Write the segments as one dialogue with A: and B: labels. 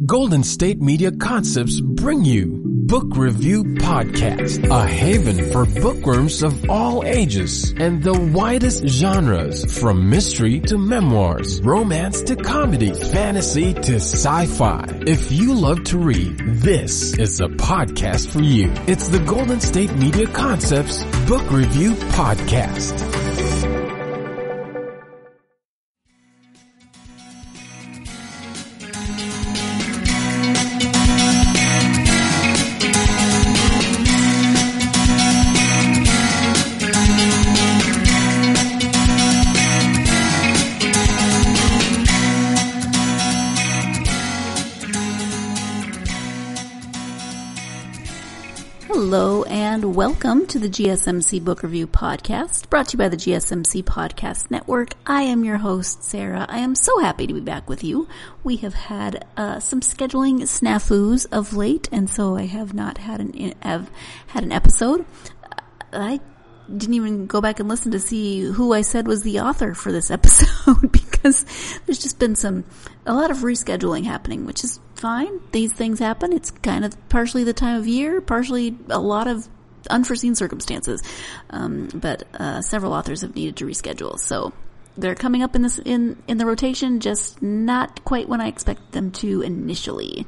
A: Golden State Media Concepts bring you Book Review Podcast, a haven for bookworms of all ages and the widest genres, from mystery to memoirs, romance to comedy, fantasy to sci-fi. If you love to read, this is a podcast for you. It's the Golden State Media Concepts Book Review Podcast.
B: Hello and welcome to the GSMC Book Review Podcast, brought to you by the GSMC Podcast Network. I am your host, Sarah. I am so happy to be back with you. We have had some scheduling snafus of late, and so I have not had an episode. I didn't even go back and listen to see who I said was the author for this episode because there's just been a lot of rescheduling happening, which is fine. These things happen. It's kind of partially the time of year, partially a lot of unforeseen circumstances. But several authors have needed to reschedule. So they're coming up in the rotation, just not quite when I expect them to initially.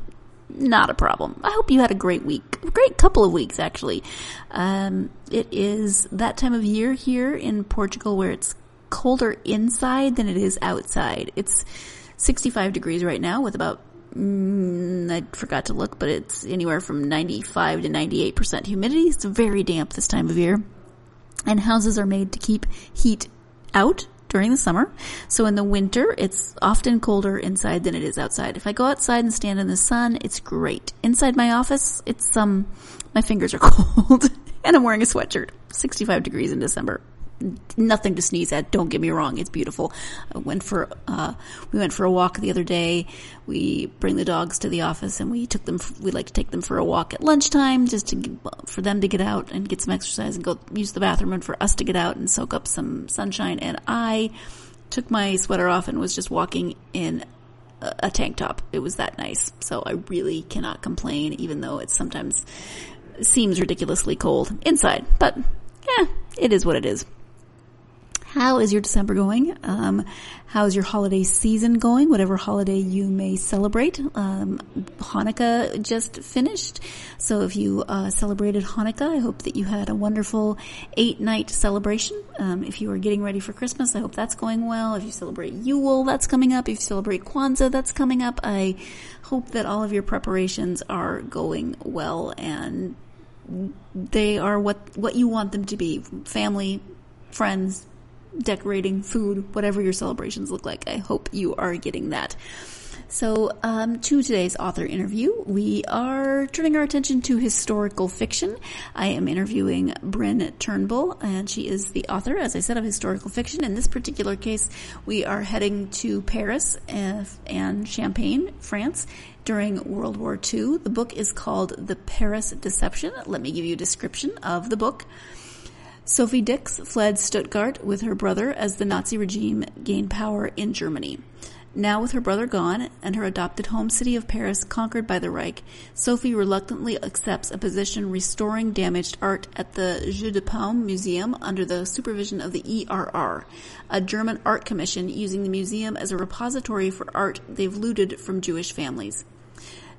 B: Not a problem. I hope you had a great week. A great couple of weeks, actually. It is that time of year here in Portugal where it's colder inside than it is outside. It's 65 degrees right now with about, I forgot to look, but it's anywhere from 95 to 98% humidity. It's very damp this time of year. And houses are made to keep heat out during the summer. So in the winter, it's often colder inside than it is outside. If I go outside and stand in the sun, it's great. Inside my office, it's my fingers are cold and I'm wearing a sweatshirt. 65 degrees in December. Nothing to sneeze at. Don't get me wrong. It's beautiful. We went for a walk the other day. We bring the dogs to the office and we like to take them for a walk at lunchtime just for them to get out and get some exercise and go use the bathroom, and for us to get out and soak up some sunshine. And I took my sweater off and was just walking in a tank top. It was that nice. So I really cannot complain, even though it sometimes seems ridiculously cold inside. But yeah, it is what it is. How is your December going? How's your holiday season going? Whatever holiday you may celebrate. Hanukkah just finished. So if you celebrated Hanukkah, I hope that you had a wonderful 8-night celebration. If you are getting ready for Christmas, I hope that's going well. If you celebrate Yule, that's coming up. If you celebrate Kwanzaa, that's coming up. I hope that all of your preparations are going well and they are what you want them to be. Family, friends, decorating, food, whatever your celebrations look like. I hope you are getting that. So, to today's author interview, we are turning our attention to historical fiction. I am interviewing Bryn Turnbull, and she is the author, as I said, of historical fiction. In this particular case, we are heading to Paris and Champagne, France, during World War II. The book is called The Paris Deception. Let me give you a description of the book. Sophie Dix fled Stuttgart with her brother as the Nazi regime gained power in Germany. Now with her brother gone and her adopted home city of Paris conquered by the Reich, Sophie reluctantly accepts a position restoring damaged art at the Jeu de Paume Museum under the supervision of the ERR, a German art commission using the museum as a repository for art they've looted from Jewish families.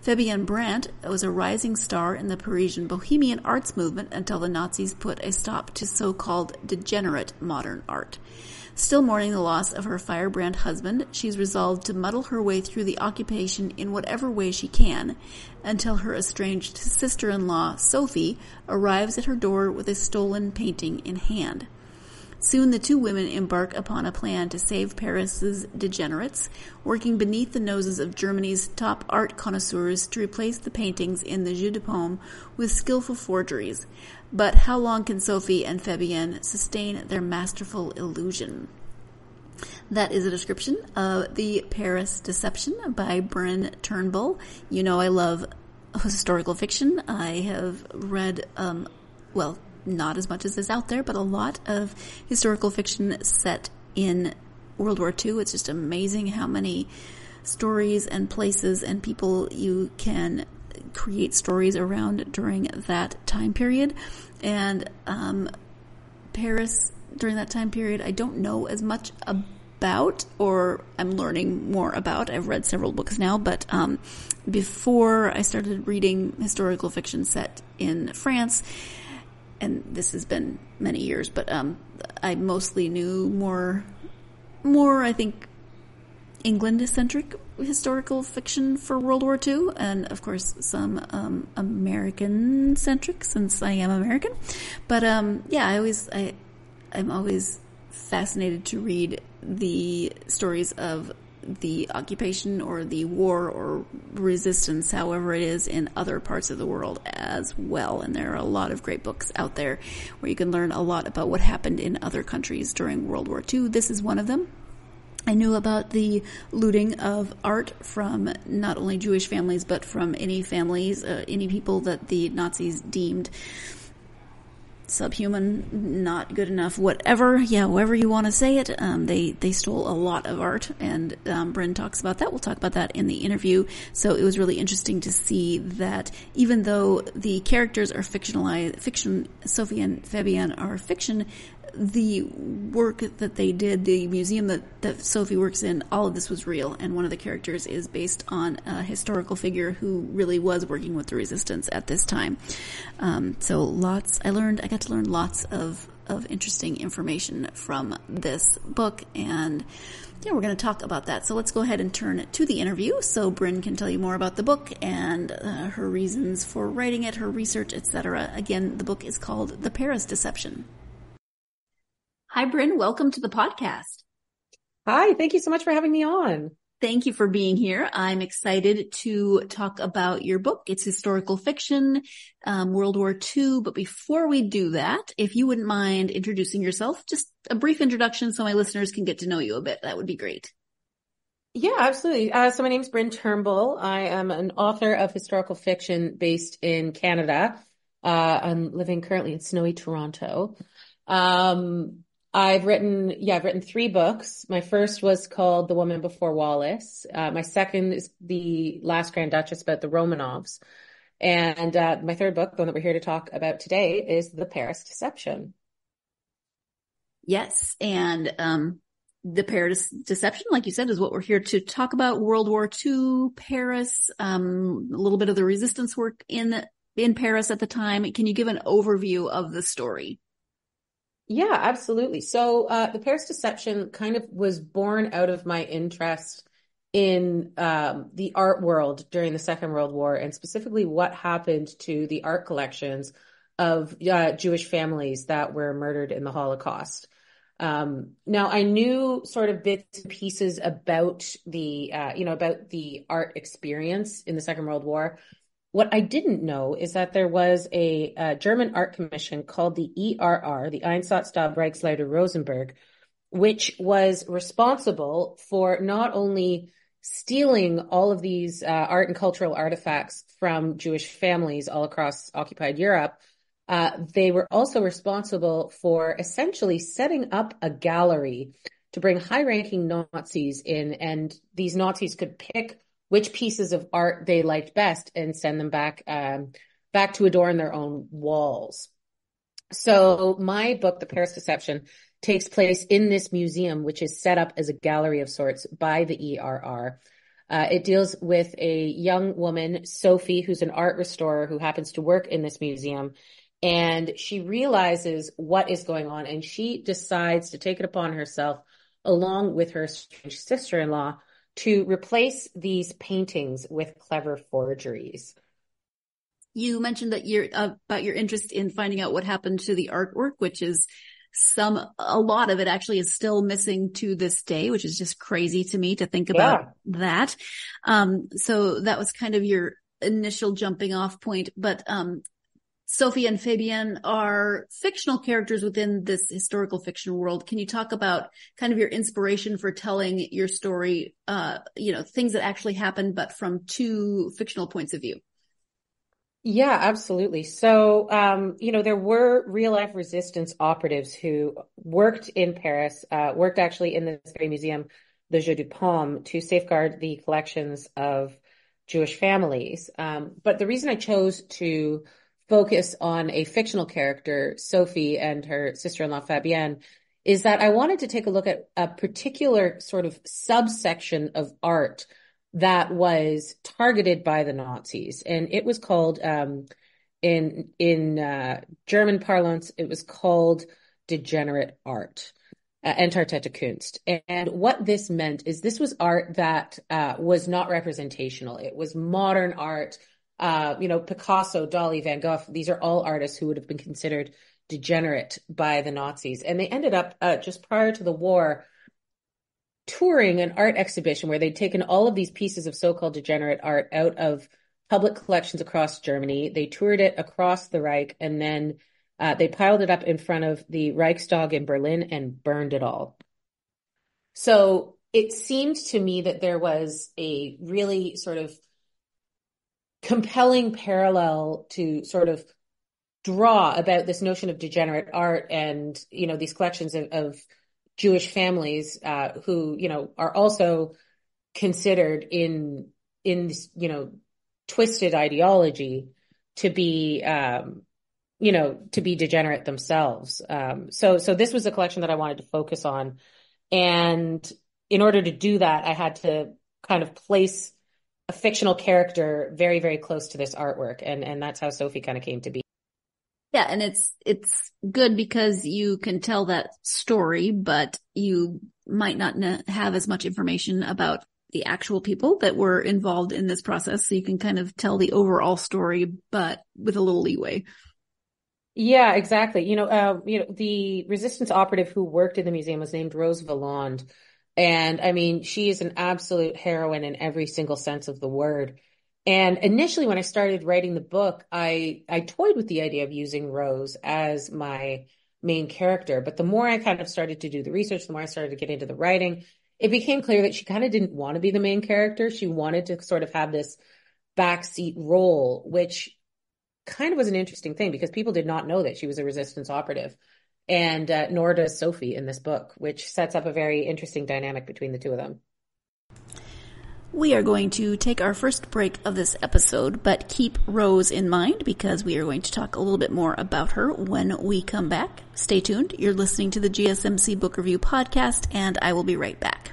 B: Fabienne Brandt was a rising star in the Parisian bohemian arts movement until the Nazis put a stop to so-called degenerate modern art. Still mourning the loss of her firebrand husband, she's resolved to muddle her way through the occupation in whatever way she can, until her estranged sister-in-law, Sophie, arrives at her door with a stolen painting in hand. Soon the two women embark upon a plan to save Paris's degenerates, working beneath the noses of Germany's top art connoisseurs to replace the paintings in the Jeu de Paume with skillful forgeries. But how long can Sophie and Fabienne sustain their masterful illusion? That is a description of The Paris Deception by Bryn Turnbull. You know I love historical fiction. I have read, not as much as is out there, but a lot of historical fiction set in World War II. It's just amazing how many stories and places and people you can create stories around during that time period. And Paris during that time period, I don't know as much about, or I'm learning more about. I've read several books now, but before I started reading historical fiction set in France, and this has been many years, but I mostly knew more, I think, England-centric historical fiction for World War II, and of course some American-centric, since I am American. But I'm always fascinated to read the stories of the occupation or the war or resistance, however it is, in other parts of the world as well. And there are a lot of great books out there where you can learn a lot about what happened in other countries during World War II. This is one of them. I knew about the looting of art from not only Jewish families, but from any families, any people that the Nazis deemed subhuman, not good enough, whatever, however you want to say it. They stole a lot of art, and Bryn talks about that. We'll talk about that in the interview. So it was really interesting to see that even though the characters are fiction, Sophie and Fabienne are fiction, the work that they did, the museum that Sophie works in, all of this was real, and one of the characters is based on a historical figure who really was working with the resistance at this time. So I got to learn lots of interesting information from this book, and we're going to talk about that. So let's go ahead and turn to the interview so Bryn can tell you more about the book and her reasons for writing it, her research, etc. Again, the book is called The Paris Deception. Hi, Bryn. Welcome to the podcast.
C: Hi. Thank you so much for having me on.
B: Thank you for being here. I'm excited to talk about your book. It's historical fiction, World War II. But before we do that, if you wouldn't mind introducing yourself, just a brief introduction so my listeners can get to know you a bit, that would be great.
C: Yeah, absolutely. So my name's Bryn Turnbull. I am an author of historical fiction based in Canada. I'm living currently in snowy Toronto. I've written 3 books. My first was called The Woman Before Wallace. My second is The Last Grand Duchess, about the Romanovs. And my third book, the one that we're here to talk about today, is The Paris Deception.
B: Yes, and The Paris Deception, like you said, is what we're here to talk about. World War II, Paris, a little bit of the resistance work in Paris at the time. Can you give an overview of the story?
C: Yeah, absolutely. So The Paris Deception kind of was born out of my interest in the art world during the Second World War, and specifically what happened to the art collections of Jewish families that were murdered in the Holocaust. Now, I knew sort of bits and pieces about the art experience in the Second World War. What I didn't know is that there was a German art commission called the ERR, the Einsatz Reichsleiter Rosenberg, which was responsible for not only stealing all of these art and cultural artifacts from Jewish families all across occupied Europe. They were also responsible for essentially setting up a gallery to bring high-ranking Nazis in, and these Nazis could pick which pieces of art they liked best and send them back to adorn their own walls. So my book, The Paris Deception, takes place in this museum, which is set up as a gallery of sorts by the ERR. It deals with a young woman, Sophie, who's an art restorer who happens to work in this museum. And she realizes what is going on, and she decides to take it upon herself, along with her estranged sister-in-law, to replace these paintings with clever forgeries.
B: You mentioned that about your interest in finding out what happened to the artwork, which is a lot of it actually is still missing to this day, which is just crazy to me to think about that. So that was kind of your initial jumping off point. But Sophie and Fabienne are fictional characters within this historical fiction world. Can you talk about kind of your inspiration for telling your story, things that actually happened, but from 2 fictional points of view?
C: Yeah, absolutely. So, there were real life resistance operatives who worked in Paris, worked actually in this very museum the Jeu de Paume to safeguard the collections of Jewish families. But the reason I chose to focus on a fictional character, Sophie, and her sister-in-law, Fabienne, is that I wanted to take a look at a particular sort of subsection of art that was targeted by the Nazis. And it was called, in German parlance, it was called degenerate art. Entartete Kunst. And what this meant is this was art that was not representational. It was modern art. Picasso, Dali, Van Gogh, these are all artists who would have been considered degenerate by the Nazis. And they ended up just prior to the war touring an art exhibition where they'd taken all of these pieces of so-called degenerate art out of public collections across Germany. They toured it across the Reich, and then they piled it up in front of the Reichstag in Berlin and burned it all. So it seemed to me that there was a really sort of compelling parallel to sort of draw about this notion of degenerate art and, these collections of Jewish families who, are also considered in this, twisted ideology to be, to be degenerate themselves. So this was a collection that I wanted to focus on. And in order to do that, I had to kind of place a fictional character very, very close to this artwork. And that's how Sophie kind of came to be.
B: Yeah, and it's good because you can tell that story, but you might not have as much information about the actual people that were involved in this process. So you can kind of tell the overall story, but with a little leeway.
C: Yeah, exactly. The resistance operative who worked in the museum was named Rose Valland. And I mean, she is an absolute heroine in every single sense of the word. And initially, when I started writing the book, I toyed with the idea of using Rose as my main character. But the more I kind of started to do the research, the more I started to get into the writing, it became clear that she kind of didn't want to be the main character. She wanted to sort of have this backseat role, which kind of was an interesting thing because people did not know that she was a resistance operative. And nor does Sophie in this book, which sets up a very interesting dynamic between the two of them.
B: We are going to take our first break of this episode, but keep Rose in mind because we are going to talk a little bit more about her when we come back. Stay tuned. You're listening to the GSMC Book Review Podcast, and I will be right back.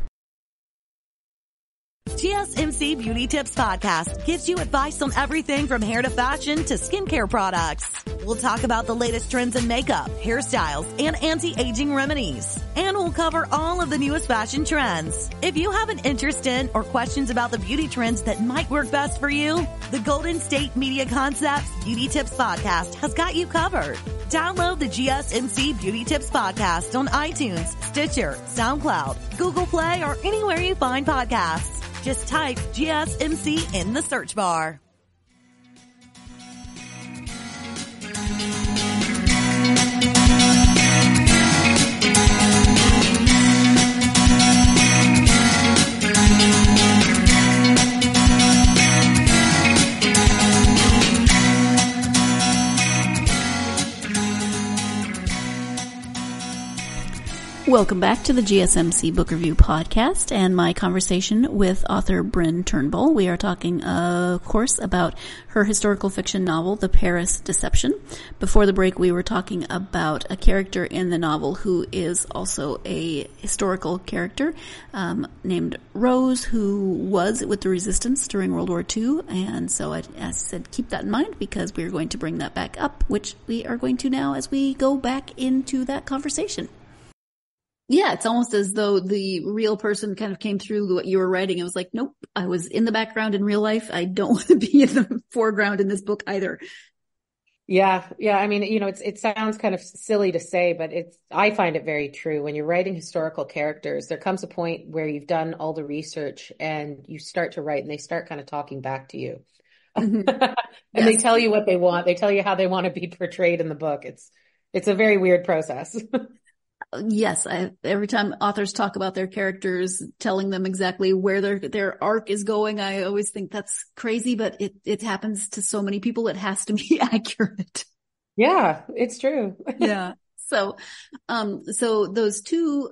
D: GSMC Beauty Tips Podcast gives you advice on everything from hair to fashion to skincare products. We'll talk about the latest trends in makeup, hairstyles, and anti-aging remedies. And we'll cover all of the newest fashion trends. If you have an interest in or questions about the beauty trends that might work best for you, the Golden State Media Concepts Beauty Tips Podcast has got you covered. Download the GSMC Beauty Tips Podcast on iTunes, Stitcher, SoundCloud, Google Play, or anywhere you find podcasts. Just type GSMC in the search bar.
B: Welcome back to the GSMC Book Review Podcast and my conversation with author Bryn Turnbull. We are talking, of course, about her historical fiction novel, The Paris Deception. Before the break, we were talking about a character in the novel who is also a historical character named Rose, who was with the resistance during World War II. And so I said, keep that in mind because we are going to bring that back up, which we are going to now as we go back into that conversation. Yeah, it's almost as though the real person kind of came through what you were writing. It was like, nope, I was in the background in real life. I don't want to be in the foreground in this book either.
C: Yeah. I mean, it sounds kind of silly to say, but I find it very true. When you're writing historical characters, there comes a point where you've done all the research and you start to write and they start kind of talking back to you. And yes. They tell you what they want. They tell you how they want to be portrayed in the book. It's a very weird process.
B: Yes, every time authors talk about their characters, telling them exactly where their arc is going, I always think that's crazy, but it happens to so many people. It has to be accurate.
C: Yeah, it's true.
B: Yeah. So, so those two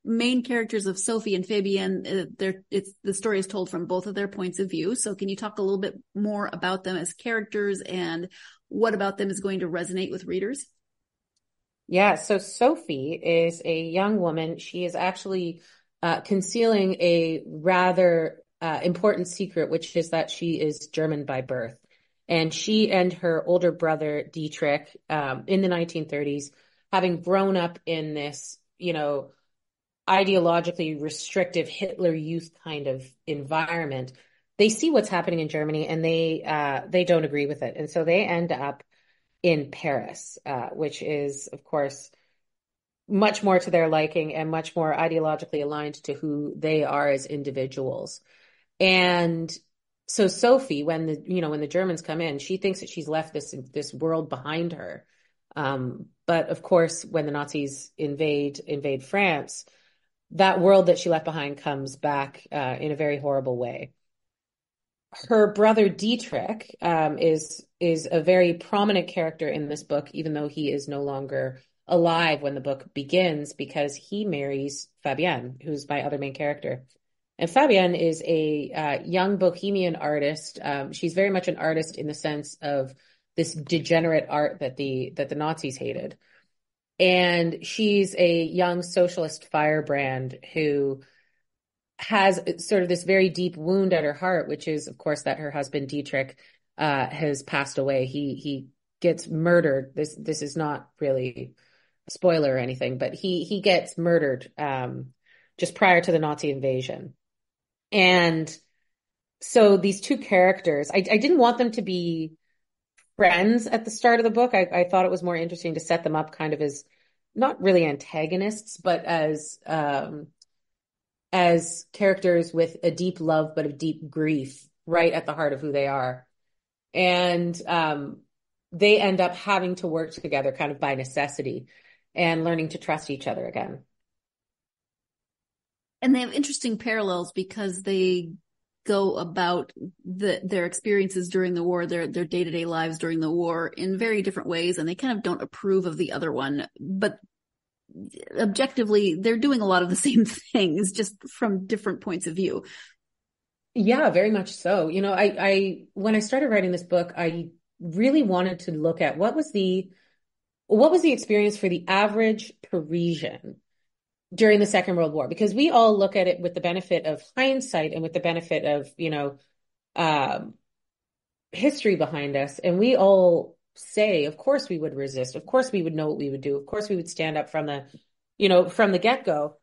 B: main characters of Sophie and Fabienne, the story is told from both of their points of view. So can you talk a little bit more about them as characters and what about them is going to resonate with readers?
C: Yeah. So Sophie is a young woman. She is actually concealing a rather important secret, which is that she is German by birth. And she and her older brother, Dietrich, in the 1930s, having grown up in this, ideologically restrictive Hitler Youth kind of environment, they see what's happening in Germany and they don't agree with it. And so they end up in Paris, which is, of course, much more to their liking and much more ideologically aligned to who they are as individuals. And so Sophie, when the Germans come in, she thinks that she's left this world behind her. But of course, when the Nazis invade France, that world that she left behind comes back in a very horrible way. Her brother Dietrich is a very prominent character in this book, even though he is no longer alive when the book begins, because he marries Fabienne, who's my other main character. And Fabienne is a young bohemian artist. She's very much an artist in the sense of this degenerate art that the Nazis hated. And she's a young socialist firebrand who has sort of this very deep wound at her heart, which is, of course, that her husband Dietrich has passed away. He gets murdered. This is not really a spoiler or anything, but he gets murdered just prior to the Nazi invasion. And so these two characters, I didn't want them to be friends at the start of the book. I thought it was more interesting to set them up kind of as not really antagonists, but as characters with a deep love, but a deep grief right at the heart of who they are. And they end up having to work together kind of by necessity and learning to trust each other again.
B: And they have interesting parallels because they go about their experiences during the war, their day-to-day lives during the war in very different ways, and they kind of don't approve of the other one. But objectively, they're doing a lot of the same things, just from different points of view.
C: Yeah, very much so. I when I started writing this book, I really wanted to look at what was the experience for the average Parisian during the Second World War, because we all look at it with the benefit of hindsight and with the benefit of, history behind us. And we all say, of course we would resist. Of course we would know what we would do. Of course we would stand up from the get-go.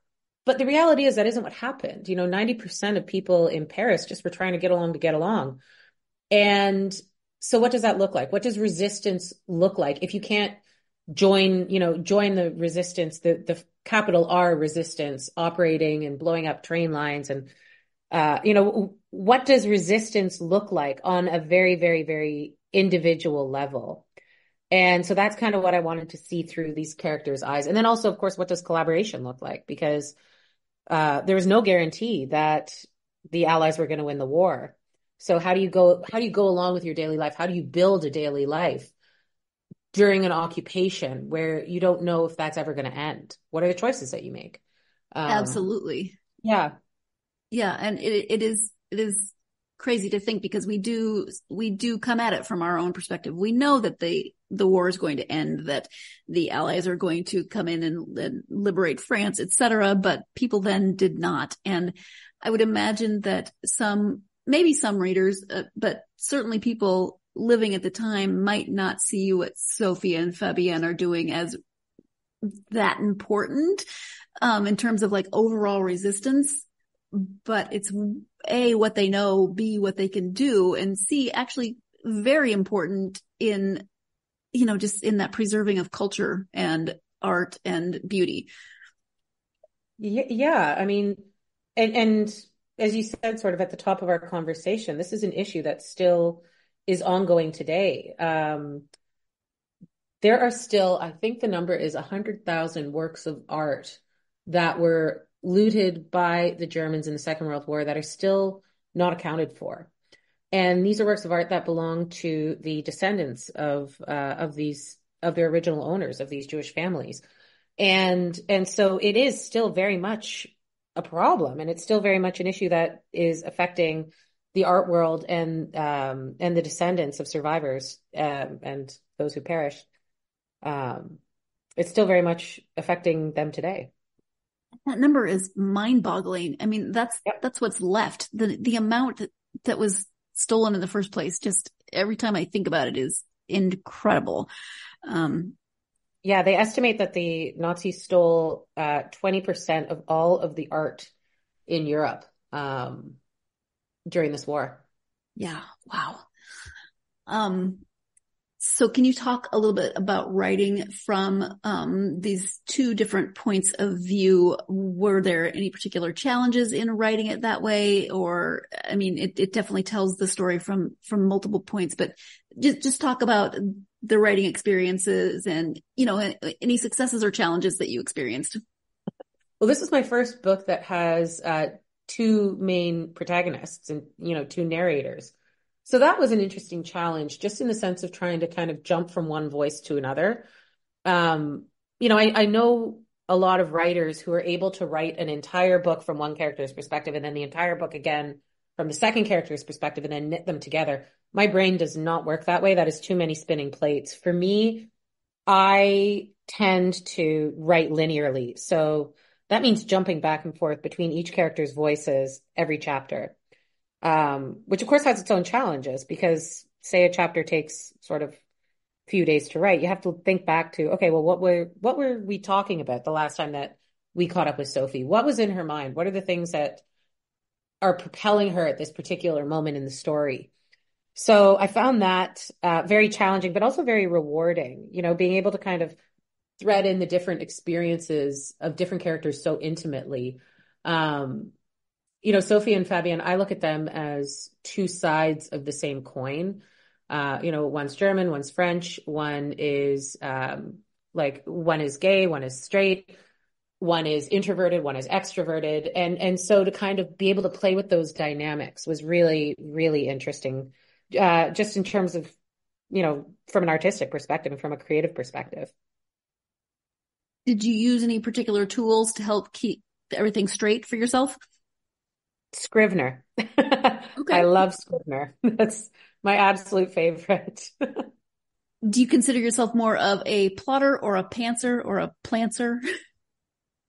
C: But the reality is that isn't what happened. 90% of people in Paris just were trying to get along. And so what does that look like? What does resistance look like if you can't join the resistance, the capital R resistance operating and blowing up train lines? And, what does resistance look like on a very, very, very individual level? And so that's kind of what I wanted to see through these characters' eyes. And then also, of course, what does collaboration look like? Because there was no guarantee that the Allies were going to win the war. So how do you go along with your daily life? How do you build a daily life during an occupation where you don't know if that's ever going to end? What are the choices that you make?
B: Absolutely.
C: Yeah.
B: Yeah. And it is crazy to think, because we do come at it from our own perspective. We know that the war is going to end, that the Allies are going to come in and liberate France, etc. But people then did not. And I would imagine that maybe some readers, but certainly people living at the time might not see what Sophie and Fabienne are doing as that important in terms of like overall resistance. But it's A, what they know, B, what they can do, and C, actually very important in, just in that preserving of culture and art and beauty.
C: Yeah. I mean, and as you said, sort of at the top of our conversation, this is an issue that still is ongoing today. There are still, I think the number is 100,000 works of art that were looted by the Germans in the Second World War that are still not accounted for. And these are works of art that belong to the descendants of their original owners, of these Jewish families. And so it is still very much a problem, and it's still very much an issue that is affecting the art world and the descendants of survivors, and those who perished. It's still very much affecting them today.
B: That number is mind-boggling. I mean, that's what's left. The amount that was stolen in the first place, just every time I think about it, is incredible.
C: Yeah, they estimate that the Nazis stole 20% of all of the art in Europe during this war.
B: Yeah, wow. So can you talk a little bit about writing from these two different points of view? Were there any particular challenges in writing it that way? Or, I mean, it definitely tells the story from multiple points, but just talk about the writing experiences and, any successes or challenges that you experienced.
C: Well, this is my first book that has two main protagonists and, two narrators. So that was an interesting challenge, just in the sense of trying to kind of jump from one voice to another. I know a lot of writers who are able to write an entire book from one character's perspective and then the entire book again from the second character's perspective and then knit them together. My brain does not work that way. That is too many spinning plates. For me, I tend to write linearly. So that means jumping back and forth between each character's voices every chapter, which of course has its own challenges, because say a chapter takes sort of a few days to write, you have to think back to, okay, well, what were we talking about the last time that we caught up with Sophie? What was in her mind? What are the things that are propelling her at this particular moment in the story? So I found that very challenging, but also very rewarding, being able to kind of thread in the different experiences of different characters so intimately. Sophie and Fabienne, I look at them as two sides of the same coin. One's German, one's French, one is one is gay, one is straight, one is introverted, one is extroverted. And so to kind of be able to play with those dynamics was really, really interesting. Just in terms of, from an artistic perspective and from a creative perspective.
B: Did you use any particular tools to help keep everything straight for yourself?
C: Scrivener. Okay. I love Scrivener. That's my absolute favorite.
B: Do you consider yourself more of a plotter or a pantser or a plantser?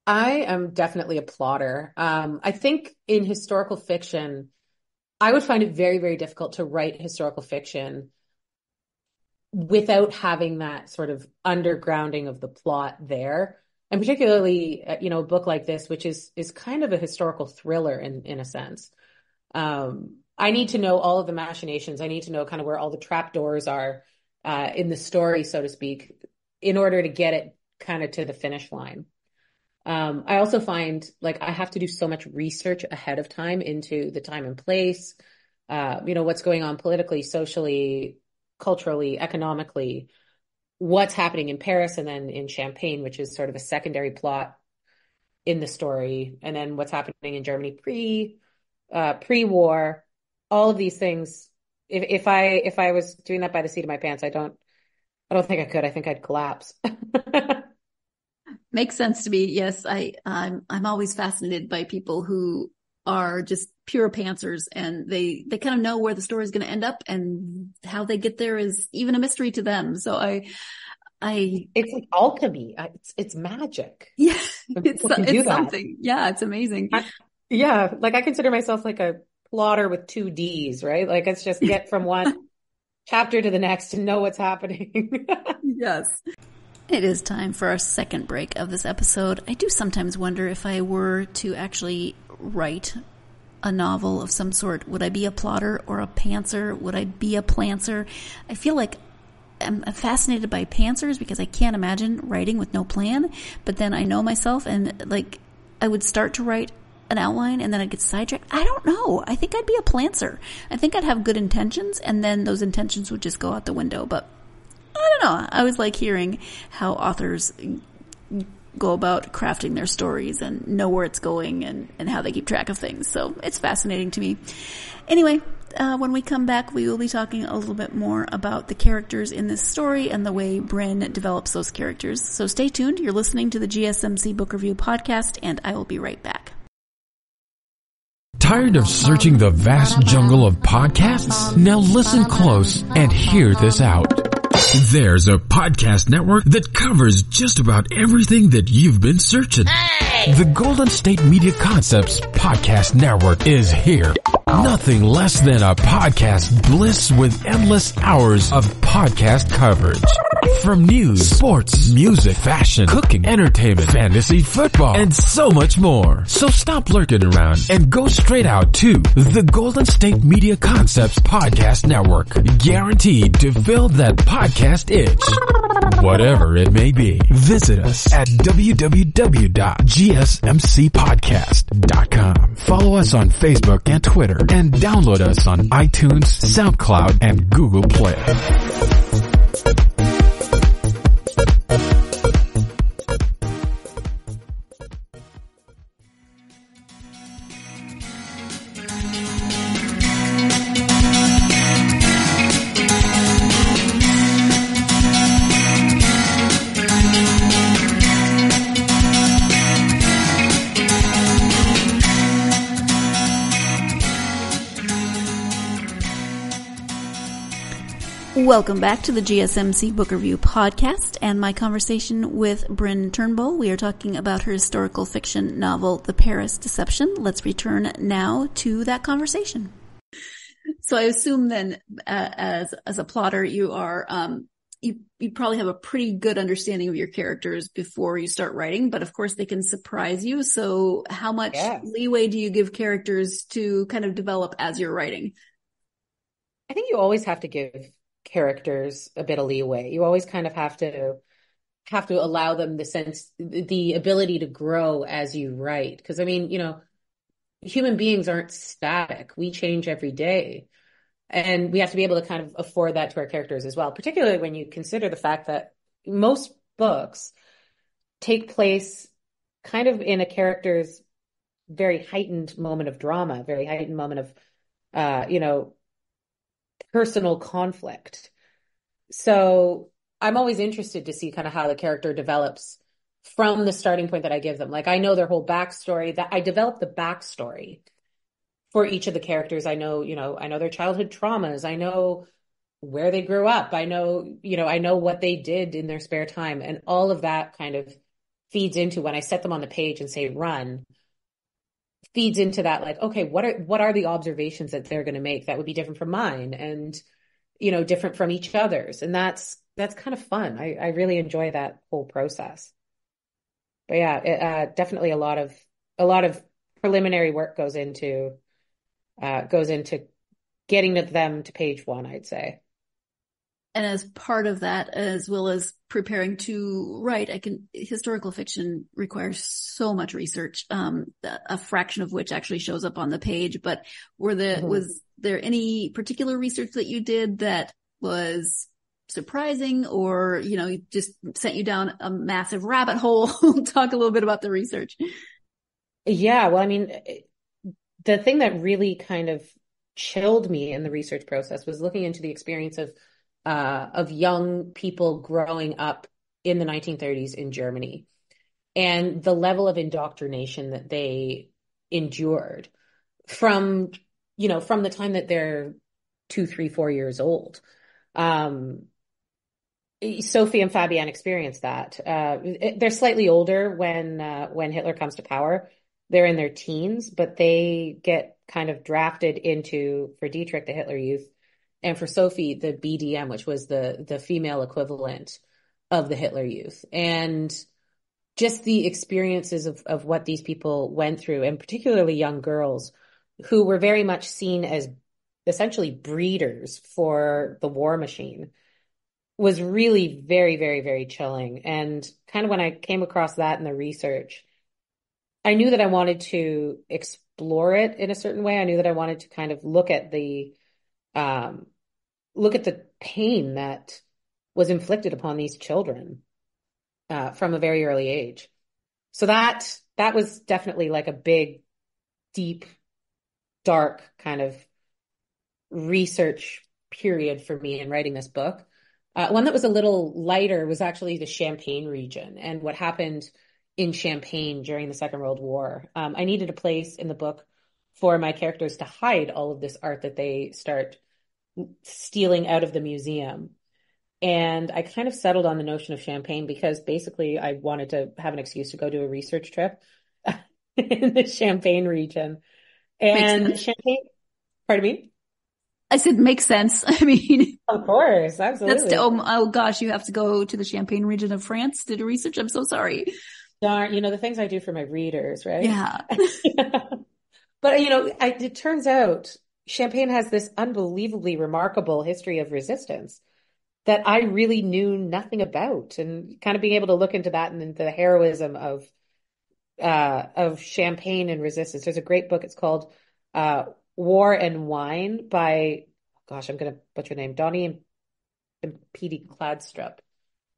C: I am definitely a plotter. I think in historical fiction, I would find it very, very difficult to write historical fiction without having that sort of undergrounding of the plot there. And particularly, a book like this, which is kind of a historical thriller in a sense. I need to know all of the machinations. I need to know kind of where all the trapdoors are in the story, so to speak, in order to get it kind of to the finish line. I also find I have to do so much research ahead of time into the time and place, what's going on politically, socially, culturally, economically, what's happening in Paris and then in Champagne, which is sort of a secondary plot in the story, and then what's happening in Germany pre-war, all of these things. If I was doing that by the seat of my pants, I don't think I could. I think I'd collapse.
B: Makes sense to me. Yes, I'm always fascinated by people who are just pure pantsers, and they kind of know where the story is going to end up, and how they get there is even a mystery to them. So
C: it's like alchemy. It's magic.
B: Yeah, it's something. Yeah, it's amazing.
C: I consider myself like a plotter with 2 Ds, right? Like it's just get from one chapter to the next and know what's happening.
B: Yes. It is time for our second break of this episode. I do sometimes wonder, if I were to actually write a novel of some sort, would I be a plotter or a pantser? Would I be a plantser? I feel like I'm fascinated by pantsers because I can't imagine writing with no plan. But then I know myself, and I would start to write an outline and then I'd get sidetracked. I don't know. I think I'd be a plantser. I think I'd have good intentions, and then those intentions would just go out the window. But I don't know. I always like hearing how authors go about crafting their stories and know where it's going and how they keep track of things. So it's fascinating to me. Anyway, when we come back, we will be talking a little bit more about the characters in this story and the way Bryn develops those characters. So stay tuned. You're listening to the GSMC Book Review Podcast, and I will be right back.
A: Tired of searching the vast jungle of podcasts? Now listen close and hear this out. There's a podcast network that covers just about everything that you've been searching. The Golden State Media Concepts Podcast Network is here. Nothing less than a podcast bliss with endless hours of podcast coverage. From news, sports, music, fashion, cooking, entertainment, fantasy, football, and so much more. So stop lurking around and go straight out to the Golden State Media Concepts Podcast Network. Guaranteed to fill that podcast itch. Whatever it may be. Visit us at www.gsmcpodcast.com. Follow us on Facebook and Twitter, and download us on iTunes, SoundCloud, and Google Play.
B: Welcome back to the GSMC Book Review Podcast and my conversation with Bryn Turnbull. We are talking about her historical fiction novel, The Paris Deception. Let's return now to that conversation. So I assume then, as a plotter, you are you probably have a pretty good understanding of your characters before you start writing, but of course they can surprise you. So how much leeway do you give characters to kind of develop as you're writing?
C: I think you always have to give characters a bit of leeway. You always kind of have to allow them the ability to grow as you write. Because I mean, human beings aren't static. We change every day. And we have to be able to kind of afford that to our characters as well, particularly when you consider the fact that most books take place kind of in a character's very heightened moment of drama, very heightened moment of, personal conflict. So I'm always interested to see kind of how the character develops from the starting point that I give them. Like, I know their whole backstory, that I develop the backstory for each of the characters. I know their childhood traumas. I know where they grew up. I know what they did in their spare time, and all of that kind of feeds into when I set them on the page and say, run, feeds into that, like, okay, what are the observations that they're going to make that would be different from mine, and different from each other's, and that's kind of fun. I really enjoy that whole process. But yeah, definitely a lot of preliminary work goes into getting them to page one, I'd say.
B: And as part of that, as well as preparing to write, historical fiction requires so much research, a fraction of which actually shows up on the page. But was there any particular research that you did that was surprising, or, just sent you down a massive rabbit hole? Talk a little bit about the research.
C: Yeah, well, I mean, the thing that really kind of chilled me in the research process was looking into the experience of young people growing up in the 1930s in Germany, and the level of indoctrination that they endured from the time that they're 2, 3, 4 years old. Sophie and Fabienne experienced that. They're slightly older when Hitler comes to power. They're in their teens, but they get kind of drafted into, for Dietrich, the Hitler Youth, and for Sophie, the BDM, which was the female equivalent of the Hitler Youth. And just the experiences of what these people went through, and particularly young girls who were very much seen as essentially breeders for the war machine, was really very, very, very chilling. And kind of when I came across that in the research, I knew that I wanted to explore it in a certain way. I knew that I wanted to kind of look at the pain that was inflicted upon these children from a very early age. So that was definitely like a big, deep, dark kind of research period for me in writing this book. One that was a little lighter was actually the Champagne region and what happened in Champagne during the Second World War. I needed a place in the book for my characters to hide all of this art that they start stealing out of the museum. And I kind of settled on the notion of Champagne because basically I wanted to have an excuse to go do a research trip in the Champagne region. And Champagne, pardon me?
B: I said, makes sense. I mean,
C: of course, absolutely.
B: Oh gosh, you have to go to the Champagne region of France to do research. I'm so sorry.
C: Darn, the things I do for my readers, right?
B: Yeah.
C: But, it turns out Champagne has this unbelievably remarkable history of resistance that I really knew nothing about, and kind of being able to look into that and into the heroism of Champagne and resistance. There's a great book. It's called War and Wine by, gosh, I'm going to butcher the name, Donnie and Petey Cladstrup,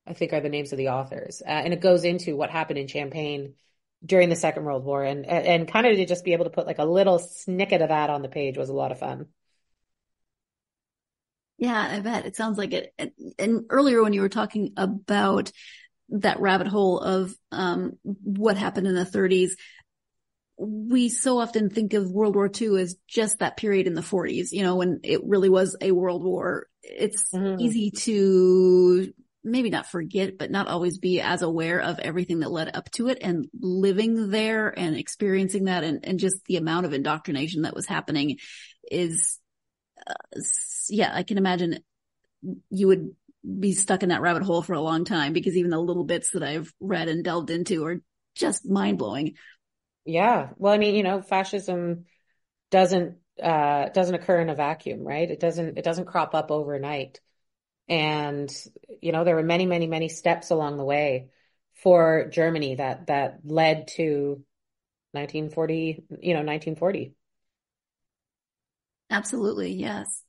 C: I think are the names of the authors. And it goes into what happened in Champagne during the Second World War, and kind of to just be able to put like a little snippet of that on the page was a lot of fun.
B: Yeah, I bet. It sounds like it. And earlier when you were talking about that rabbit hole of what happened in the 30s, we so often think of World War II as just that period in the 40s, when it really was a world war. It's easy to maybe not forget, but not always be as aware of everything that led up to it, and living there and experiencing that and just the amount of indoctrination that was happening is, I can imagine you would be stuck in that rabbit hole for a long time, because even the little bits that I've read and delved into are just mind blowing.
C: Yeah. Well, I mean, fascism doesn't occur in a vacuum, right? It doesn't crop up overnight. And, there were many, many, many steps along the way for Germany that led to 1940.
B: Absolutely. Yes.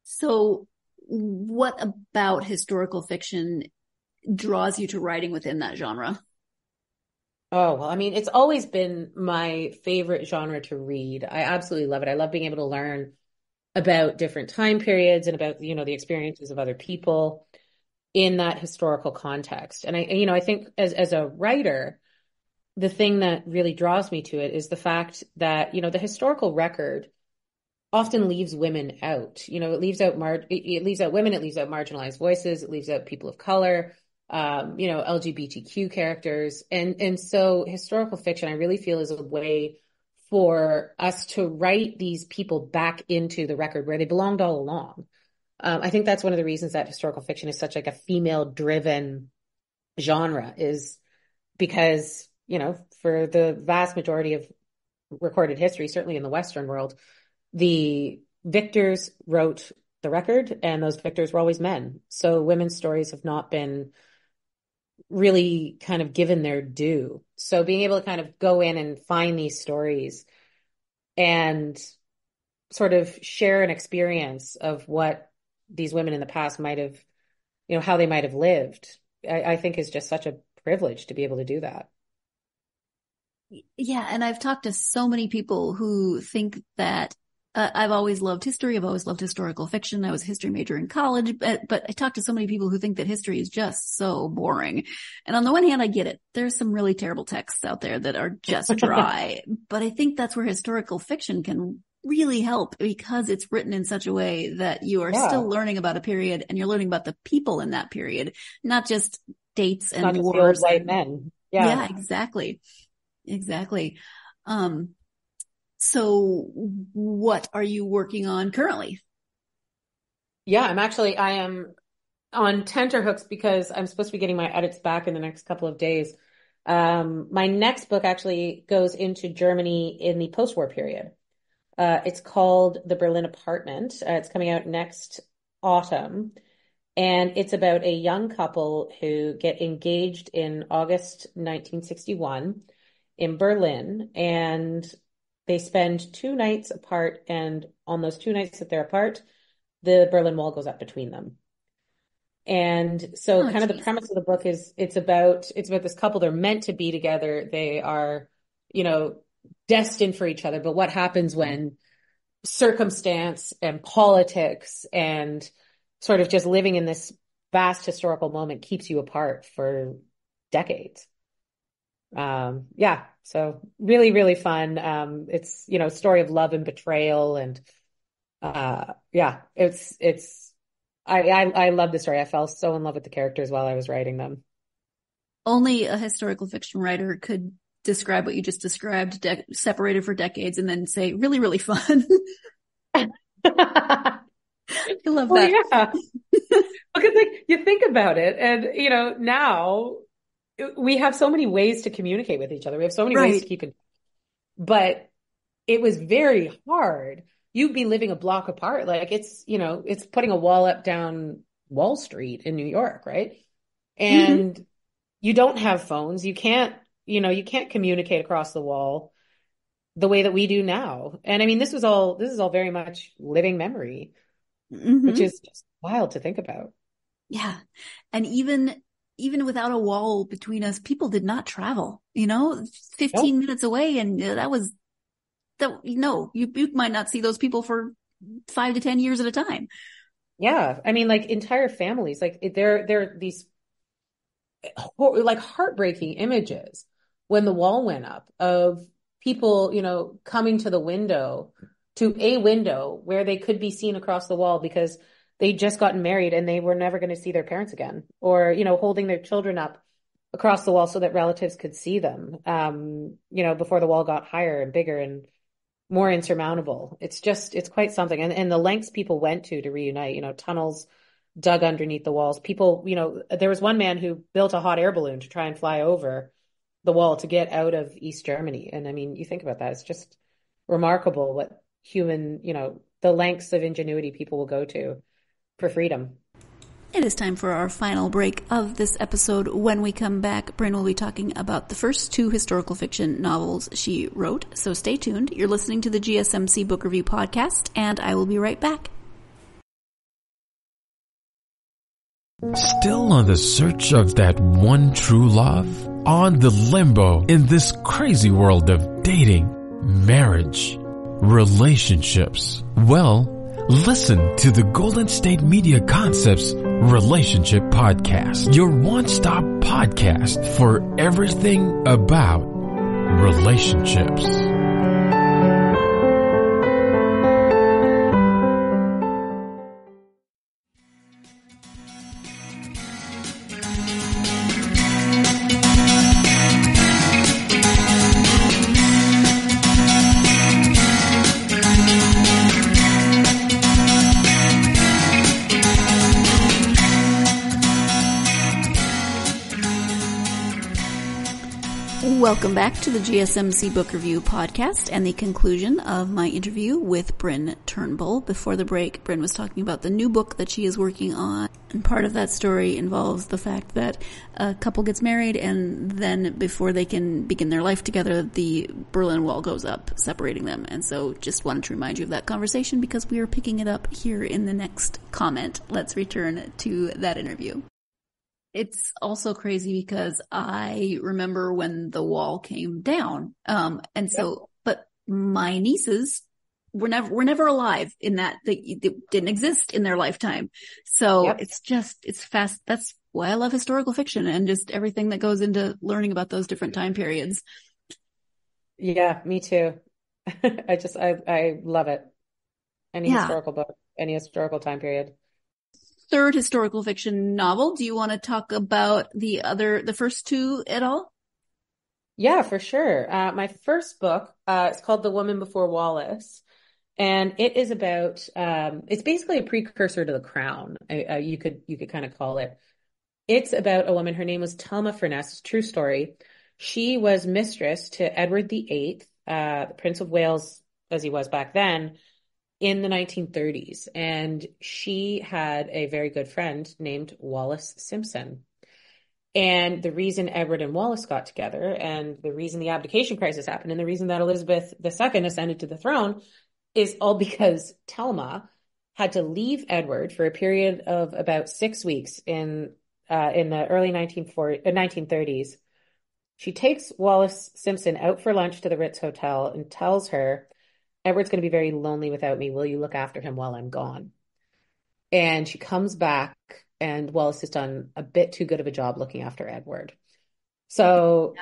B: So what about historical fiction draws you to writing within that genre?
C: Oh, well, I mean, it's always been my favorite genre to read. I absolutely love it. I love being able to learn about different time periods and about, the experiences of other people in that historical context. And I think as a writer, the thing that really draws me to it is the fact that, the historical record often leaves women out. It leaves out women, it leaves out marginalized voices, it leaves out people of color, LGBTQ characters. And so historical fiction, I really feel, is a way for us to write these people back into the record where they belonged all along. I think that's one of the reasons that historical fiction is such like a female driven genre, is because, for the vast majority of recorded history, certainly in the Western world, the victors wrote the record, and those victors were always men. So women's stories have not been really kind of given their due. So being able to kind of go in and find these stories and sort of share an experience of what these women in the past might have, how they might have lived, I think is just such a privilege to be able to do that.
B: Yeah. And I've talked to so many people who think that I've always loved history. I've always loved historical fiction. I was a history major in college, but I talked to so many people who think that history is just so boring. And on the one hand, I get it. There's some really terrible texts out there that are just dry, but I think that's where historical fiction can really help, because it's written in such a way that you are still learning about a period, and you're learning about the people in that period, not just dates and
C: not
B: wars.
C: Just white men.
B: Yeah, exactly. So what are you working on currently?
C: Yeah, I am on tenterhooks because I'm supposed to be getting my edits back in the next couple of days. My next book actually goes into Germany in the post-war period. It's called The Berlin Apartment. It's coming out next autumn. And it's about a young couple who get engaged in August 1961 in Berlin, and they spend 2 nights apart, and on those 2 nights that they're apart, the Berlin Wall goes up between them. And so of the premise of the book is it's about this couple. They're meant to be together. They are, destined for each other. But what happens when circumstance and politics and sort of just living in this vast historical moment keeps you apart for decades. Yeah, so really, really fun. It's, you know, story of love and betrayal, and yeah, I love the story. I fell so in love with the characters while I was writing them.
B: Only a historical fiction writer could describe what you just described, separated for decades, and then say, really, really fun. I love that.
C: Yeah. Because like you think about it, and you know, now we have so many ways to communicate with each other. We have so many ways to keep in, but it was very hard. You'd be living a block apart. Like it's, you know, it's putting a wall up down Wall Street in New York, right? And you don't have phones. You can't, you know, you can't communicate across the wall the way that we do now. And I mean, this is all very much living memory, which is just wild to think about.
B: Yeah. And even without a wall between us, people did not travel, you know, 15 minutes away. And you might not see those people for 5 to 10 years at a time. Yeah.
C: I mean, like entire families, like there are these like heartbreaking images when the wall went up of people, you know, coming to a window where they could be seen across the wall because they just gotten married and they were never going to see their parents again, or, you know, holding their children up across the wall so that relatives could see them, you know, before the wall got higher and bigger and more insurmountable. It's quite something. And the lengths people went to reunite, you know, tunnels dug underneath the walls. People, you know, there was one man who built a hot air balloon to try and fly over the wall to get out of East Germany. And I mean, you think about that, it's just remarkable what human, you know, the lengths of ingenuity people will go to for freedom.
B: It is time for our final break of this episode. When we come back, Bryn will be talking about the first 2 historical fiction novels she wrote. So stay tuned. You're listening to the GSMC Book Review Podcast, and I will be right back.
A: Still on the search of that one true love? On the limbo in this crazy world of dating, marriage, relationships? Well, listen to the Golden State Media Concepts Relationship Podcast, your one-stop podcast for everything about relationships.
B: Welcome back to the GSMC Book Review Podcast and the conclusion of my interview with Bryn Turnbull. Before the break, Bryn was talking about the new book that she is working on, and part of that story involves the fact that a couple gets married, and then before they can begin their life together, the Berlin Wall goes up, separating them. And so just wanted to remind you of that conversation because we are picking it up here in the next comment. Let's return to that interview. It's also crazy because I remember when the wall came down. But my nieces were never alive in that. They didn't exist in their lifetime. So it's fast. That's why I love historical fiction and just everything that goes into learning about those different time periods.
C: Yeah, me too. I love it. Any historical book, any historical time period.
B: Third historical fiction novel. Do you want to talk about the first 2 at all?
C: Yeah, for sure. My first book, it's called The Woman Before Wallace, and it is about, it's basically a precursor to The Crown. You could kind of call it. It's about a woman. Her name was Thelma Furness. True story. She was mistress to Edward VIII, the Prince of Wales, as he was back then, in the 1930s. And she had a very good friend named Wallace Simpson. And the reason Edward and Wallace got together, and the reason the abdication crisis happened, and the reason that Elizabeth II ascended to the throne is all because Thelma had to leave Edward for a period of about 6 weeks in the early 1930s. She takes Wallace Simpson out for lunch to the Ritz Hotel and tells her Edward's going to be very lonely without me. Will you look after him while I'm gone? And she comes back, and Wallace has done a bit too good of a job looking after Edward. So,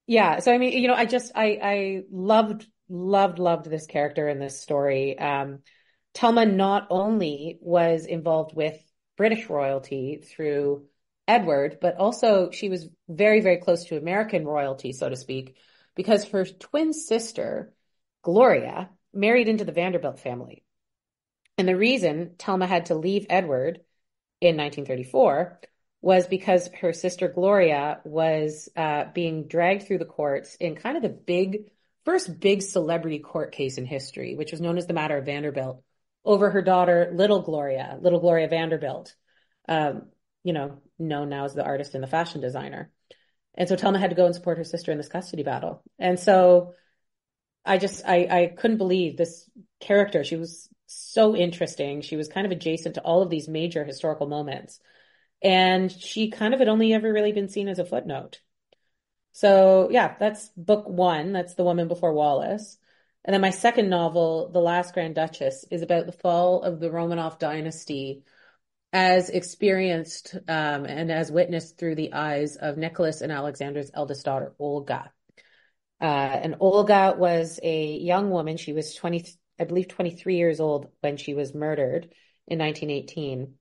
C: yeah. So, I mean, you know, I loved this character in this story. Thelma not only was involved with British royalty through Edward, but also she was very, very close to American royalty, so to speak, because her twin sister, Gloria, married into the Vanderbilt family. And the reason Thelma had to leave Edward in 1934 was because her sister Gloria was being dragged through the courts in kind of the first big celebrity court case in history, which was known as the matter of Vanderbilt, over her daughter, little Gloria Vanderbilt, you know, known now as the artist and the fashion designer. And so Thelma had to go and support her sister in this custody battle. And so I couldn't believe this character. She was so interesting. She was kind of adjacent to all of these major historical moments. And she kind of had only ever really been seen as a footnote. So yeah, that's book one. That's The Woman Before Wallace. And then my second novel, The Last Grand Duchess, is about the fall of the Romanov dynasty as experienced and as witnessed through the eyes of Nicholas and Alexander's eldest daughter, Olga. And Olga was a young woman. She was 23 years old when she was murdered in 1918.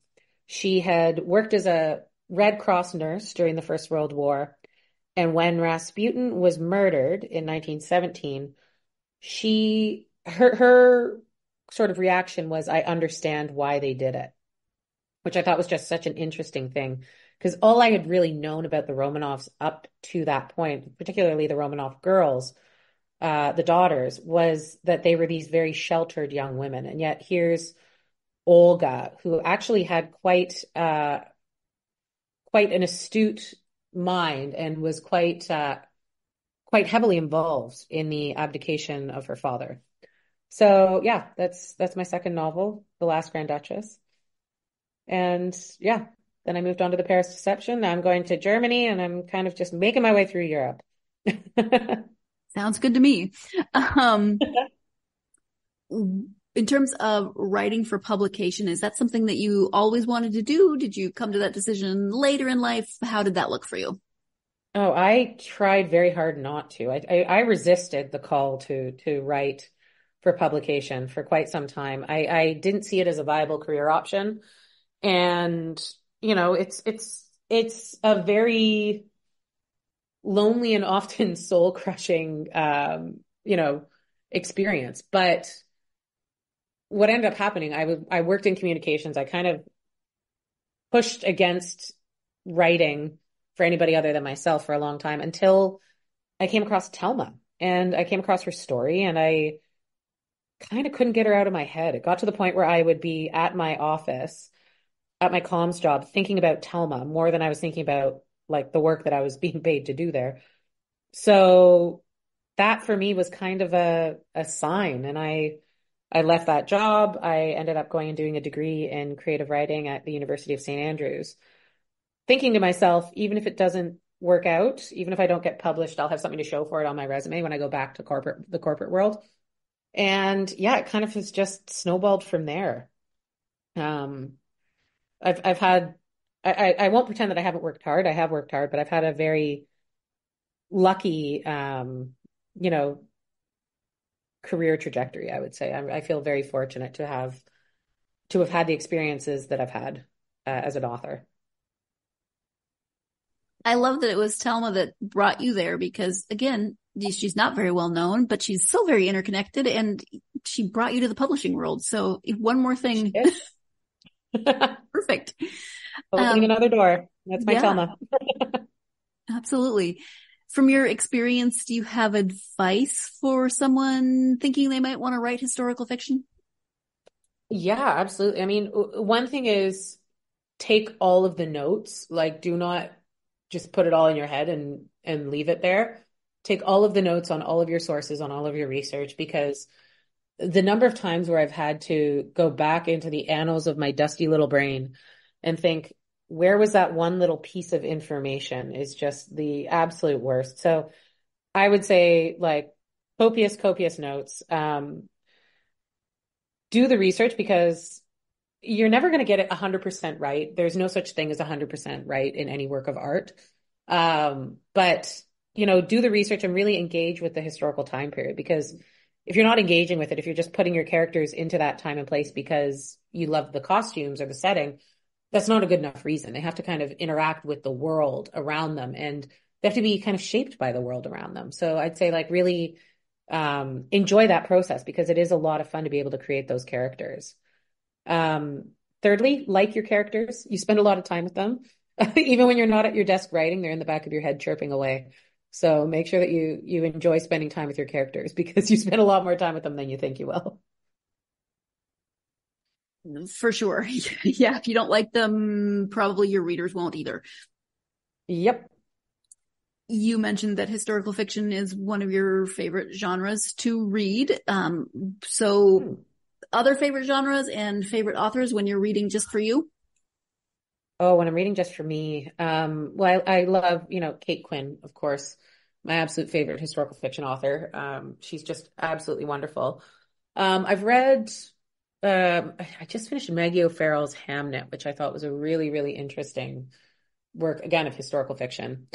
C: She had worked as a Red Cross nurse during the First World War. And when Rasputin was murdered in 1917, her sort of reaction was, I understand why they did it, which I thought was just such an interesting thing, because all I had really known about the Romanovs up to that point, particularly the Romanov girls, the daughters, was that they were these very sheltered young women. And yet here's Olga, who actually had quite an astute mind and was quite heavily involved in the abdication of her father. So yeah, that's my second novel, The Last Grand Duchess. And yeah, then I moved on to The Paris Deception. Now I'm going to Germany, and I'm kind of just making my way through Europe.
B: Sounds good to me. In terms of writing for publication, is that something that you always wanted to do? Did you come to that decision later in life? How did that look for you?
C: Oh, I tried very hard not to. I resisted the call to write for publication for quite some time. I didn't see it as a viable career option. And, you know, it's a very lonely and often soul crushing, experience. But what ended up happening, I worked in communications. I kind of pushed against writing for anybody other than myself for a long time until I came across Thelma, and I came across her story, and I kind of couldn't get her out of my head. It got to the point where I would be at my office, at my comms job, thinking about Thelma more than I was thinking about like the work that I was being paid to do there. So that for me was kind of a sign. And I left that job. I ended up going and doing a degree in creative writing at the University of St. Andrews, thinking to myself, even if it doesn't work out, even if I don't get published, I'll have something to show for it on my resume when I go back to the corporate world. And yeah, it kind of has just snowballed from there. I've had, I won't pretend that I haven't worked hard. I have worked hard, but I've had a very lucky, career trajectory, I would say. I feel very fortunate to have had the experiences that I've had as an author.
B: I love that it was Thelma that brought you there because, again, she's not very well known, but she's so very interconnected, and she brought you to the publishing world. So one more thing. Perfect.
C: Opening another door. That's my Thelma.
B: Absolutely. From your experience, do you have advice for someone thinking they might want to write historical fiction?
C: Yeah, absolutely. I mean, one thing is take all of the notes, like do not just put it all in your head and leave it there. Take all of the notes on all of your sources, on all of your research, because the number of times where I've had to go back into the annals of my dusty little brain and think, where was that one little piece of information, is just the absolute worst. So I would say, like, copious notes. Do the research, because you're never going to get it 100% right. There's no such thing as 100% right in any work of art. But, do the research and really engage with the historical time period, because if you're not engaging with it, if you're just putting your characters into that time and place because you love the costumes or the setting, that's not a good enough reason. They have to kind of interact with the world around them, and they have to be kind of shaped by the world around them. So I'd say really enjoy that process, because it is a lot of fun to be able to create those characters. Thirdly, like your characters. You spend a lot of time with them. Even when you're not at your desk writing, they're in the back of your head chirping away. So make sure that you enjoy spending time with your characters, because you spend a lot more time with them than you think you will.
B: For sure. Yeah, if you don't like them, probably your readers won't either.
C: Yep.
B: You mentioned that historical fiction is one of your favorite genres to read. Other favorite genres and favorite authors when you're reading just for you?
C: Oh, when I'm reading just for me, well, I love, Kate Quinn, of course, my absolute favorite historical fiction author. She's just absolutely wonderful. I've read, I just finished Maggie O'Farrell's Hamnet, which I thought was a really, really interesting work, again, of historical fiction.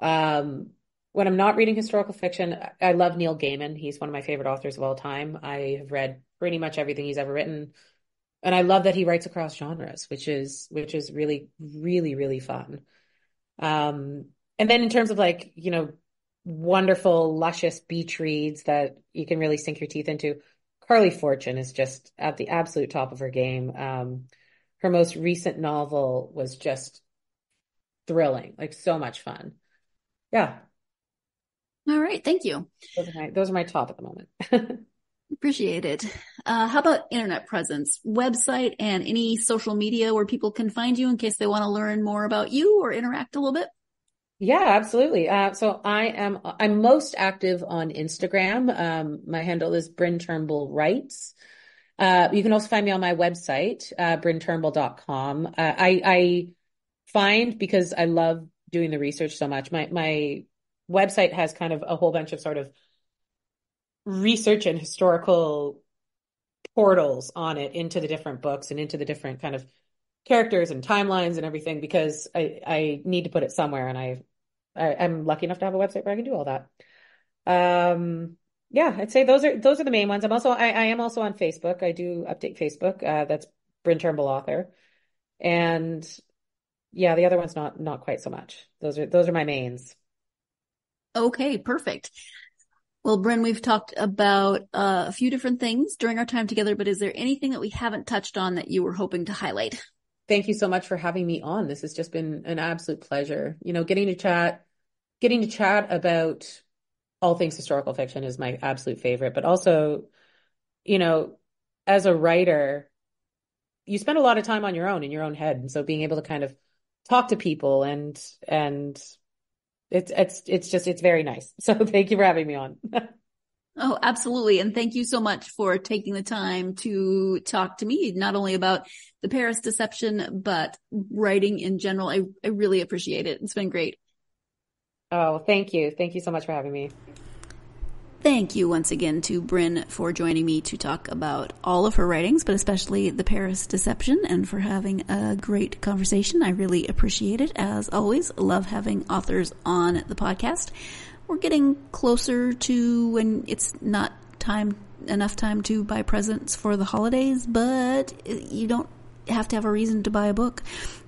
C: When I'm not reading historical fiction, I love Neil Gaiman. He's one of my favorite authors of all time. I have read pretty much everything he's ever written. And I love that he writes across genres, which is really, really, really fun. And then in terms of wonderful, luscious beach reads that you can really sink your teeth into, Carly Fortune is just at the absolute top of her game. Her most recent novel was just thrilling, so much fun. Yeah.
B: All right. Thank you.
C: Those are my top at the moment.
B: Appreciate it. How about internet presence, website, and any social media where people can find you in case they want to learn more about you or interact a little bit?
C: Yeah, absolutely. So I'm most active on Instagram. My handle is Bryn Turnbull Writes. You can also find me on my website, brynturnbull.com. I find, because I love doing the research so much, my website has kind of a whole bunch of sort of research and historical portals on it into the different books and into the different kind of characters and timelines and everything, because I need to put it somewhere, and I'm lucky enough to have a website where I can do all that. Yeah, I'd say those are the main ones. I am also on Facebook. I do update Facebook. That's Bryn Turnbull Author. And yeah, the other one's not quite so much. Those are my mains.
B: Okay, perfect. Well, Bryn, we've talked about a few different things during our time together, but is there anything that we haven't touched on that you were hoping to highlight?
C: Thank you so much for having me on. This has just been an absolute pleasure. Getting to chat about all things historical fiction is my absolute favorite, but also, as a writer, you spend a lot of time on your own in your own head. And so being able to kind of talk to people and it's very nice. So thank you for having me on.
B: Oh, absolutely. And thank you so much for taking the time to talk to me, not only about the Paris Deception, but writing in general. I really appreciate it. It's been great.
C: Oh, thank you. Thank you so much for having me.
B: Thank you once again to Bryn for joining me to talk about all of her writings, but especially the Paris Deception, and for having a great conversation. I really appreciate it. As always, love having authors on the podcast. We're getting closer to when it's not enough time to buy presents for the holidays, but you don't have to have a reason to buy a book,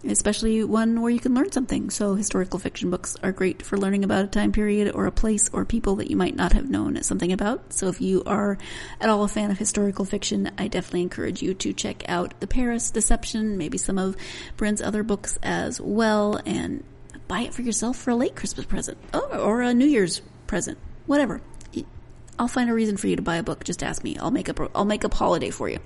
B: especially one where you can learn something. So historical fiction books are great for learning about a time period or a place or people that you might not have known something about. So if you are at all a fan of historical fiction, I definitely encourage you to check out The Paris Deception, maybe some of Bryn's other books as well, and buy it for yourself for a late Christmas present or a New Year's present, whatever. I'll find a reason for you to buy a book. Just ask me. I'll make up holiday for you.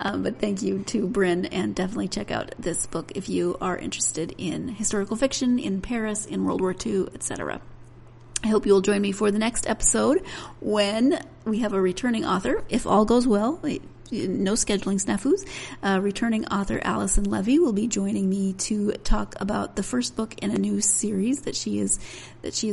B: But thank you to Bryn, and definitely check out this book if you are interested in historical fiction, in Paris, in World War II, etc. I hope you'll join me for the next episode when we have a returning author. If all goes well, no scheduling snafus. Returning author Allison Levy will be joining me to talk about the first book in a new series that she is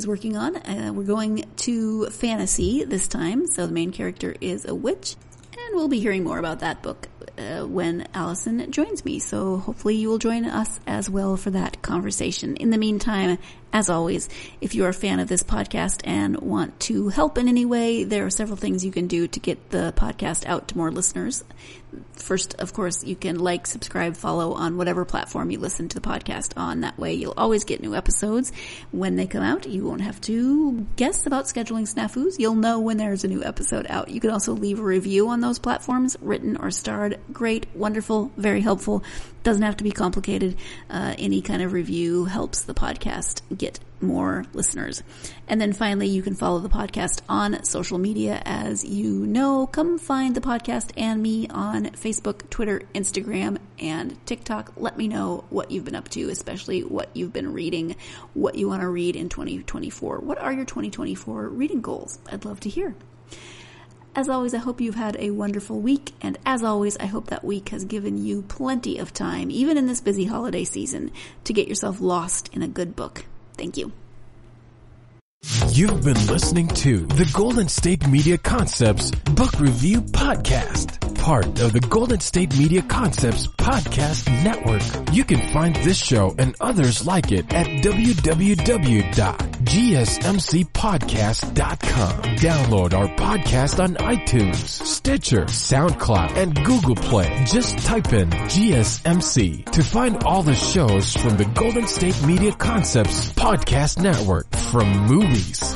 B: working on. We're going to fantasy this time, so the main character is a witch, and we'll be hearing more about that book when Allison joins me. So hopefully you will join us as well for that conversation. In the meantime, as always, if you're a fan of this podcast and want to help in any way, there are several things you can do to get the podcast out to more listeners. First, of course, you can like, subscribe, follow on whatever platform you listen to the podcast on. That way you'll always get new episodes when they come out. You won't have to guess about scheduling snafus. You'll know when there's a new episode out. You can also leave a review on those platforms, written or starred. Great, wonderful, very helpful. Doesn't have to be complicated. Any kind of review helps the podcast get more listeners. And then finally, you can follow the podcast on social media. As you know, come find the podcast and me on Facebook, Twitter, Instagram, and TikTok. Let me know what you've been up to, especially what you've been reading, what you want to read in 2024. What are your 2024 reading goals? I'd love to hear. As always, I hope you've had a wonderful week, and as always, I hope that week has given you plenty of time, even in this busy holiday season, to get yourself lost in a good book. Thank you.
A: You've been listening to the Golden State Media Concepts Book Review Podcast, part of the Golden State Media Concepts Podcast Network. You can find this show and others like it at www.gsmcpodcast.com. Download our podcast on iTunes, Stitcher, SoundCloud, and Google Play. Just type in GSMC to find all the shows from the Golden State Media Concepts Podcast Network, from movies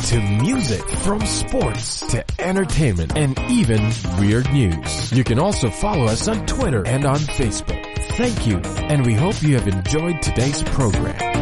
A: to music, from sports to entertainment, and even weird news. You can also follow us on Twitter and on Facebook. Thank you, and we hope you have enjoyed today's program.